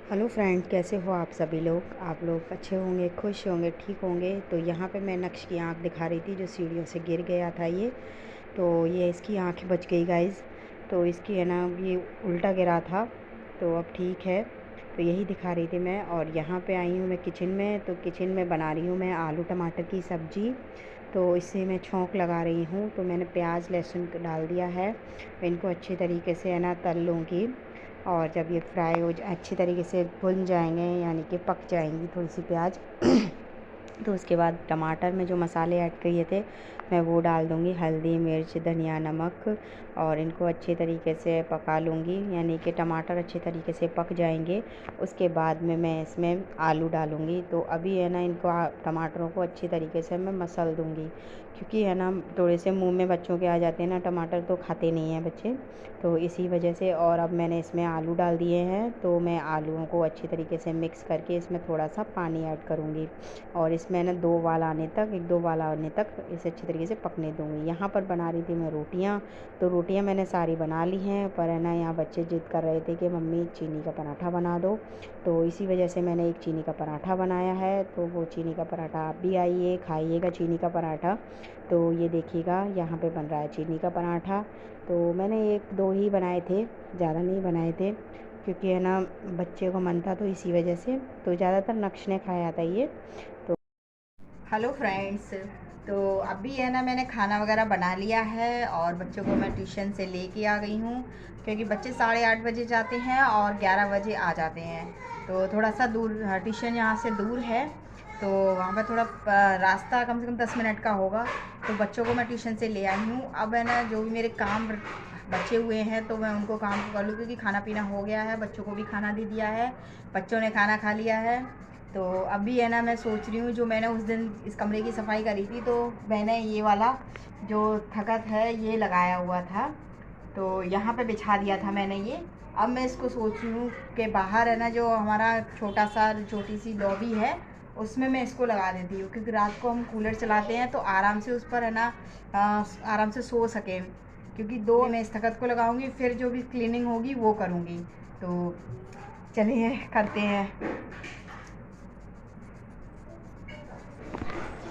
Hello friend, कैसे हो आप सभी लोग। आप लोग अच्छे होंगे, खुश होंगे, ठीक होंगे। तो यहाँ पे मैं नक्श की आँख दिखा रही थी जो सीढ़ियों से गिर गया था ये। तो ये इसकी आँख बच गई गाइस। तो इसकी है ना, ये उल्टा गिरा था, तो अब ठीक है। तो यही दिखा रही थी मैं। और यहाँ पे आई हूँ मैं किचन में। तो किचन में बना रही हूँ मैं आलू टमाटर की सब्ज़ी। तो इससे मैं छौंक लगा रही हूँ। तो मैंने प्याज लहसुन डाल दिया है। इनको अच्छे तरीके से है ना तल लूँगी। और जब ये फ्राई हो अच्छी तरीके से भुन जाएंगे, यानी कि पक जाएंगी थोड़ी सी प्याज तो उसके बाद टमाटर में जो मसाले ऐड किए थे मैं वो डाल दूँगी, हल्दी मिर्च धनिया नमक। और इनको अच्छे तरीके से पका लूँगी, यानी कि टमाटर अच्छे तरीके से पक जाएंगे। उसके बाद में मैं इसमें आलू डालूँगी। तो अभी है ना इनको टमाटरों को अच्छी तरीके से मैं मसल दूँगी, क्योंकि है ना थोड़े से मुंह में बच्चों के आ जाते हैं ना, टमाटर तो खाते नहीं हैं बच्चे, तो इसी वजह से। और अब मैंने इसमें आलू डाल दिए हैं। तो मैं आलूओं को अच्छी तरीके से मिक्स करके इसमें थोड़ा सा पानी ऐड करूँगी। और इसमें ना 2 उबाल आने तक, 1-2 उबाल आने तक इसे अच्छी तरीके से पकने दूँगी। यहाँ पर बना रही थी मैं रोटियाँ। तो रोटियाँ मैंने सारी बना ली हैं, पर है ना यहाँ बच्चे ज़िद कर रहे थे कि मम्मी चीनी का पराठा बना दो। तो इसी वजह से मैंने एक चीनी का पराठा बनाया है। तो वो चीनी का पराठा आप भी आइए खाइएगा चीनी का पराठा। तो ये देखिएगा यहाँ पे बन रहा है चीनी का पराठा। तो मैंने 1-2 ही बनाए थे, ज़्यादा नहीं बनाए थे, क्योंकि है ना बच्चे को मन था, तो इसी वजह से। तो ज़्यादातर नक्श ने खाया था ये। तो हेलो फ्रेंड्स, तो अभी है ना मैंने खाना वगैरह बना लिया है और बच्चों को मैं ट्यूशन से लेके आ गई हूँ, क्योंकि बच्चे 8:30 बजे जाते हैं और 11 बजे आ जाते हैं। तो थोड़ा सा दूर ट्यूशन यहाँ से दूर है, तो वहाँ पर थोड़ा रास्ता कम से कम 10 मिनट का होगा। तो बच्चों को मैं ट्यूशन से ले आई हूँ। अब है ना जो भी मेरे काम बचे हुए हैं तो मैं उनको काम को कर लूँ, क्योंकि खाना पीना हो गया है, बच्चों को भी खाना दे दिया है, बच्चों ने खाना खा लिया है। तो अभी है ना मैं सोच रही हूँ, जो मैंने उस दिन इस कमरे की सफाई करी थी, तो मैंने ये वाला जो तखत है ये लगाया हुआ था, तो यहाँ पे बिछा दिया था मैंने ये। अब मैं इसको सोच रही हूँ कि बाहर है ना जो हमारा छोटी सी लॉबी है, उसमें मैं इसको लगा देती हूँ, क्योंकि रात को हम कूलर चलाते हैं तो आराम से उस पर है ना आराम से सो सकें। क्योंकि 2 मैं इस तखत को लगाऊंगी, फिर जो भी क्लीनिंग होगी वो करूँगी। तो चलिए करते हैं।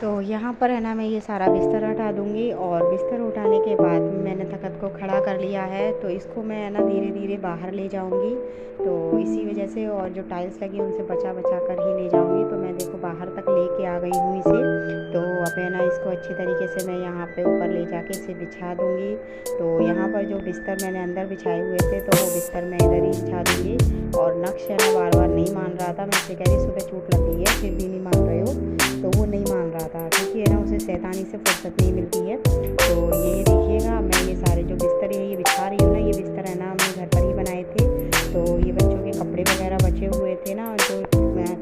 तो यहाँ पर है ना मैं ये सारा बिस्तर हटा दूँगी। और बिस्तर उठाने के बाद मैंने तखत को खड़ा कर लिया है, तो इसको मैं है ना धीरे धीरे बाहर ले जाऊँगी। तो इसी वजह से, और जो टाइल्स लगी उनसे बचा बचा कर ही ले जाऊँगी। तो मैं देखो बाहर तक लेके आ गई हूँ इसे। तो अब है ना इसको अच्छी तरीके से मैं यहाँ पे ऊपर ले जाके इसे बिछा दूँगी। तो यहाँ पर जो बिस्तर मैंने अंदर बिछाए हुए थे, तो वो बिस्तर मैं इधर ही बिछा दूँगी। और नक्श है ना बार बार नहीं मान रहा था। मैं उसे कह रही सुबह चोट लग गई है, फिर भी नहीं मान रहे हो। तो वो नहीं मान रहा था, क्योंकि है ना उसे शैतानी से फुर्सत नहीं मिलती है। तो ये देखिएगा, मैं ये सारे जो बिस्तर है ये बिछा रही हूँ ना। ये बिस्तर है ना हमने घर पर ही बनाए थे। तो ये बच्चों के कपड़े वगैरह बचे हुए थे ना, जो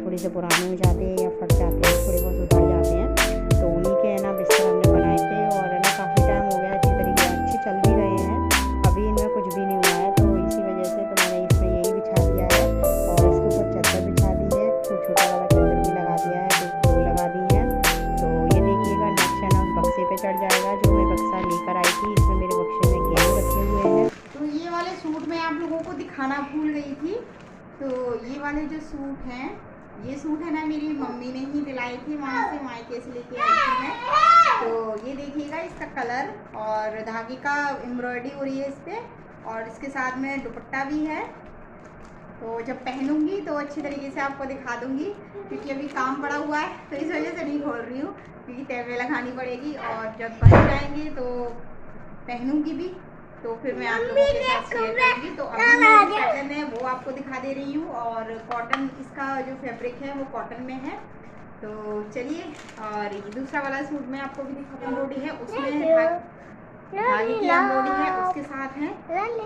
थोड़े से पुराने हो जाते हैं या फट जाते हैं, थोड़े बहुत उतर जाते हैं, तो उन्हीं के है ना बिस्तर हमने बनाए थे। और है ना काफ़ी टाइम हो गया, अच्छे चल भी रहे हैं, अभी इनमें कुछ भी नहीं हुआ है। तो इसी वजह से तो मैंने इसमें यही बिछा दिया है। और इसके ऊपर चादर बिछा दी है, तो छोटा वाला चादर भी लगा दिया है, तो फूल लगा दी है। तो ये देखिएगा नक्श है ना उस बक्से पे चढ़ जाएगा, जो मैं बक्सा लेकर आई थी। इसमें मेरे बक्से में गेहूँ रखे हुए हैं। तो ये वाले सूट मैं आप लोगों को दिखाना भूल गई थी। तो ये वाले जो सूट हैं, ये सूट है ना मेरी मम्मी ने ही दिलाई थी, वहाँ से मायके से लेके आई थी मैं। तो ये देखिएगा इसका कलर, और धागे का एम्ब्रॉयडरी हो रही है इस पर, और इसके साथ में दुपट्टा भी है। तो जब पहनूंगी तो अच्छी तरीके से आपको दिखा दूंगी, क्योंकि अभी काम पड़ा हुआ है तो इस वजह से नहीं खोल रही हूँ, क्योंकि तय लगानी पड़ेगी। और जब बन जाएंगे तो पहनूंगी भी, तो फिर मैं आप लोगों के साथ शेयर करूंगी। तो अभी जो पैटर्न है वो आपको दिखा दे रही हूँ, और कॉटन, इसका जो फैब्रिक है वो कॉटन में है। तो चलिए, और ये दूसरा वाला सूट मैं आपको भी दिखा, एम्ब्रॉयडरी है उसमें, धागे की एम्ब्रॉयडरी है उसके साथ है,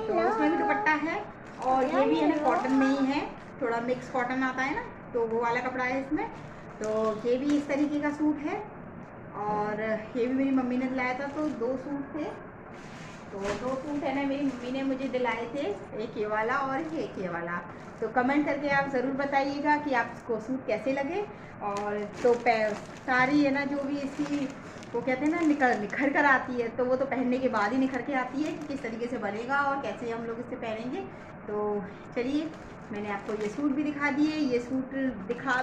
तो उसमें भी दुपट्टा है। और ये भी है ना कॉटन में ही है, थोड़ा मिक्स कॉटन आता है ना, तो वो वाला कपड़ा है इसमें। तो ये भी इस तरीके का सूट है, और ये भी मेरी मम्मी ने दिलाया था। तो 2 सूट थे, तो 2 सूट है ना मेरी मम्मी ने मुझे दिलाए थे, एक ये वाला और एक ये वाला। तो कमेंट करके आप ज़रूर बताइएगा कि आपको सूट कैसे लगे। और तो सारी है ना जो भी इसकी वो कहते हैं ना निखर कर आती है, तो वो तो पहनने के बाद ही निखर के आती है कि किस तरीके से बनेगा और कैसे हम लोग इसे पहनेंगे। तो चलिए मैंने आपको ये सूट भी दिखा दिए। ये सूट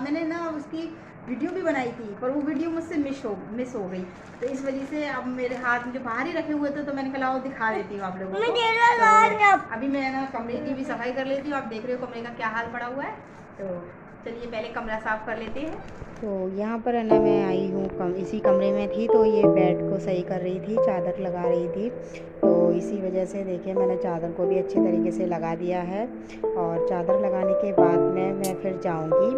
मैंने ना उसकी वीडियो भी बनाई थी, पर वो वीडियो मुझसे मिस हो गई। तो इस वजह से अब मेरे हाथ मुझे बाहर ही रखे हुए थे, तो मैंने कहा वो दिखा देती हूँ आप लोगों को। तो अभी मैं ना कमरे की भी सफाई कर लेती हूँ। आप देख रहे हो कमरे का क्या हाल पड़ा हुआ है। तो चलिए पहले कमरा साफ़ कर लेते हैं। तो यहाँ पर है ना मैं आई हूँ इसी कमरे में थी, तो ये बेड को सही कर रही थी, चादर लगा रही थी। तो इसी वजह से देखिए मैंने चादर को भी अच्छे तरीके से लगा दिया है। और चादर लगाने के बाद में मैं फिर जाऊँगी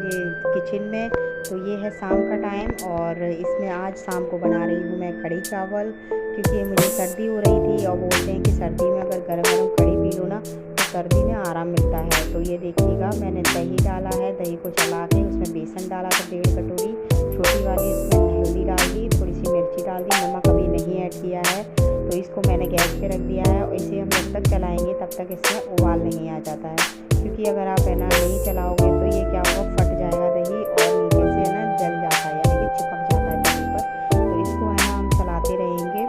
ये किचन में। तो ये है शाम का टाइम, और इसमें आज शाम को बना रही हूँ मैं कढ़ी चावल, क्योंकि मुझे सर्दी हो रही थी और बोलते हैं कि सर्दी में अगर गर्म गर्म कढ़ी पी लो ना तो सर्दी में आराम मिलता है। तो ये देखिएगा मैंने दही डाला है, दही को चला के उसमें बेसन डाला था 1.5 कटोरी छोटी वाली, इसमें हल्दी डाल दी, थोड़ी सी मिर्ची डाल दी, नमक अभी नहीं ऐड किया है। तो इसको मैंने गैस पे रख दिया है, और इसे हम जब तक चलाएंगे तब तक इसमें उबाल नहीं आ जाता है, क्योंकि अगर आप है ना नहीं चलाओगे तो ये क्या होगा, फट जाएगा दही और नीचे से ना जल जाता है, यानी कि चिपक जाता है दही पर। तो इसको है ना हम चलाते रहेंगे।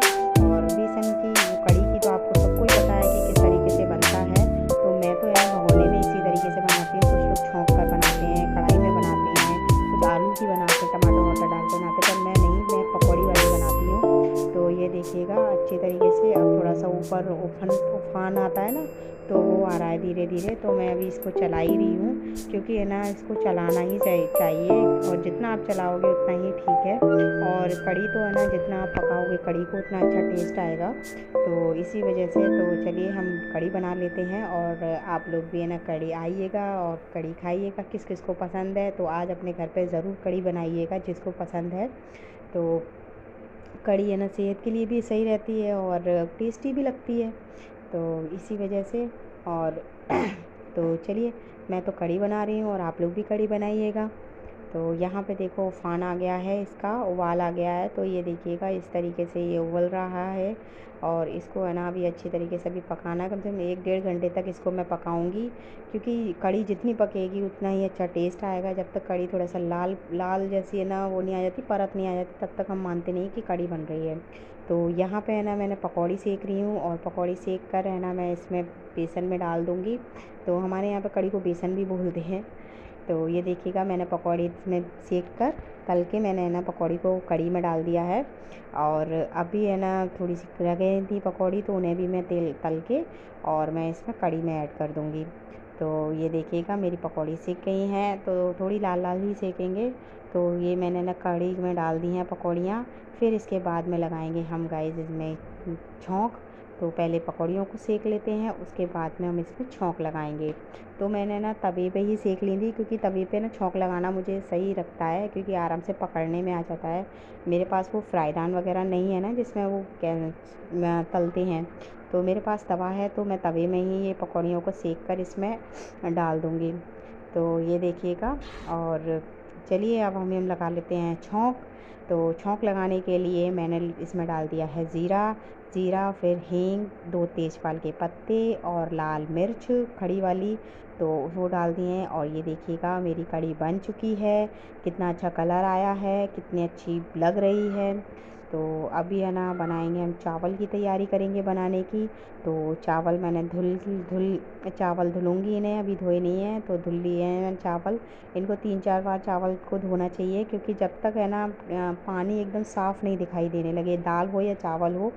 और बेसन की कढ़ी की तो आपको सबको ही पता है कि किस तरीके से बनता है। तो मैं तो यार भगोने में इसी तरीके से बनाती हूँ। कुछ लोग छौंक कर बनाते हैं, कढ़ाई में बनाते हैं, कुछ आलू की बनाते हैं, टमाटर वमाटर डाल के बनाते हैं, पर मैं नहीं, मैं पकौड़ी वाली बनाती हूँ। तो ये देखिएगा अच्छे तरीके से अब थोड़ा सा ऊपर उफान आता है ना, तो वो आ रहा है धीरे धीरे। तो मैं अभी इसको चला ही रही हूँ, क्योंकि है ना इसको चलाना ही चाहिए, और जितना आप चलाओगे उतना ही ठीक है। और कढ़ी तो है ना जितना आप पकाओगे कढ़ी को उतना अच्छा टेस्ट आएगा। तो इसी वजह से तो चलिए हम कढ़ी बना लेते हैं। और आप लोग भी है ना कढ़ी आइएगा और कढ़ी खाइएगा, किस किस को पसंद है। तो आज अपने घर पे ज़रूर कढ़ी बनाइएगा जिसको पसंद है। तो कढ़ी है ना सेहत के लिए भी सही रहती है और टेस्टी भी लगती है, तो इसी वजह से। और तो चलिए मैं तो कढ़ी बना रही हूँ और आप लोग भी कढ़ी बनाइएगा। तो यहाँ पे देखो उफान आ गया है, इसका उबाल आ गया है। तो ये देखिएगा इस तरीके से ये उबल रहा है, और इसको है ना अभी अच्छी तरीके से अभी पकाना है। कम से कम 1-1.5 घंटे तक इसको मैं पकाऊंगी, क्योंकि कढ़ी जितनी पकेगी उतना ही अच्छा टेस्ट आएगा। जब तक कढ़ी थोड़ा सा लाल लाल जैसी है ना वो नहीं आ जाती, परत नहीं आ जाती, तब तक हम मानते नहीं कि कढ़ी बन रही है। तो यहाँ पे है ना मैंने पकौड़ी सेक रही हूँ, और पकौड़ी सेक कर है ना मैं इसमें बेसन में डाल दूँगी। तो हमारे यहाँ पे कढ़ी को बेसन भी बोलते हैं। तो ये देखिएगा मैंने पकौड़ी इसमें सेक कर तल के मैंने है ना पकौड़ी को कढ़ी में डाल दिया है। और अभी है ना थोड़ी सी रह गई थी पकौड़ी, तो उन्हें भी मैं तेल तल के और मैं इसमें कढ़ी में ऐड कर दूँगी। तो ये देखिएगा मेरी पकौड़ी सेक गई हैं, तो थोड़ी लाल लाल ही सेकेंगे। तो ये मैंने ना कढ़ी में डाल दी हैं पकौड़ियाँ। फिर इसके बाद में लगाएंगे हम गाइस इसमें छौंक। तो पहले पकौड़ियों को सेक लेते हैं, उसके बाद में हम इसमें छौंक लगाएंगे। तो मैंने ना तवे पे ही सेक ली थी, क्योंकि तवे पे ना छौंक लगाना मुझे सही लगता है, क्योंकि आराम से पकड़ने में आ जाता है। मेरे पास वो फ्राईदान वगैरह नहीं है ना जिसमें वो तलते हैं। तो मेरे पास तवा है, तो मैं तवे में ही ये पकौड़ियों को सेक कर इसमें डाल दूँगी। तो ये देखिएगा। और चलिए अब हम लगा लेते हैं छौंक। तो छौंक लगाने के लिए मैंने इसमें डाल दिया है ज़ीरा, फिर हींग, 2 तेज़पात के पत्ते और लाल मिर्च खड़ी वाली, तो वो डाल दिए हैं। और ये देखिएगा मेरी कढ़ी बन चुकी है, कितना अच्छा कलर आया है, कितनी अच्छी लग रही है। तो अभी है ना बनाएंगे हम चावल की तैयारी करेंगे बनाने की। तो चावल मैंने चावल धुलूँगी इन्हें, अभी धोए नहीं हैं, तो धुल लिए हैं मैंने चावल। इनको 3-4 बार चावल को धोना चाहिए, क्योंकि जब तक है ना पानी एकदम साफ़ नहीं दिखाई देने लगे, दाल हो या चावल हो,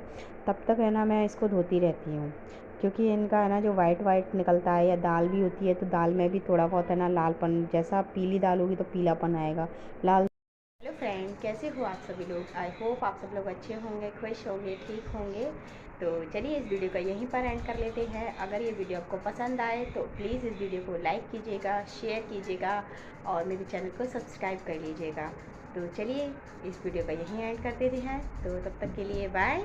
तब तक है ना मैं इसको धोती रहती हूँ। क्योंकि इनका है ना जो वाइट निकलता है, या दाल भी होती है तो दाल में भी थोड़ा बहुत है ना लालपन, जैसा पीली दाल होगी तो पीलापन आएगा लाल। हेलो फ्रेंड, कैसे हो आप सभी लोग। आई होप आप सब लोग अच्छे होंगे, खुश होंगे, ठीक होंगे। तो चलिए इस वीडियो का यहीं पर एंड कर लेते हैं। अगर ये वीडियो आपको पसंद आए तो प्लीज़ इस वीडियो को लाइक कीजिएगा, शेयर कीजिएगा, और मेरे चैनल को सब्सक्राइब कर लीजिएगा। तो चलिए इस वीडियो का यहीं एंड कर देते हैं। तो तब तक के लिए बाय।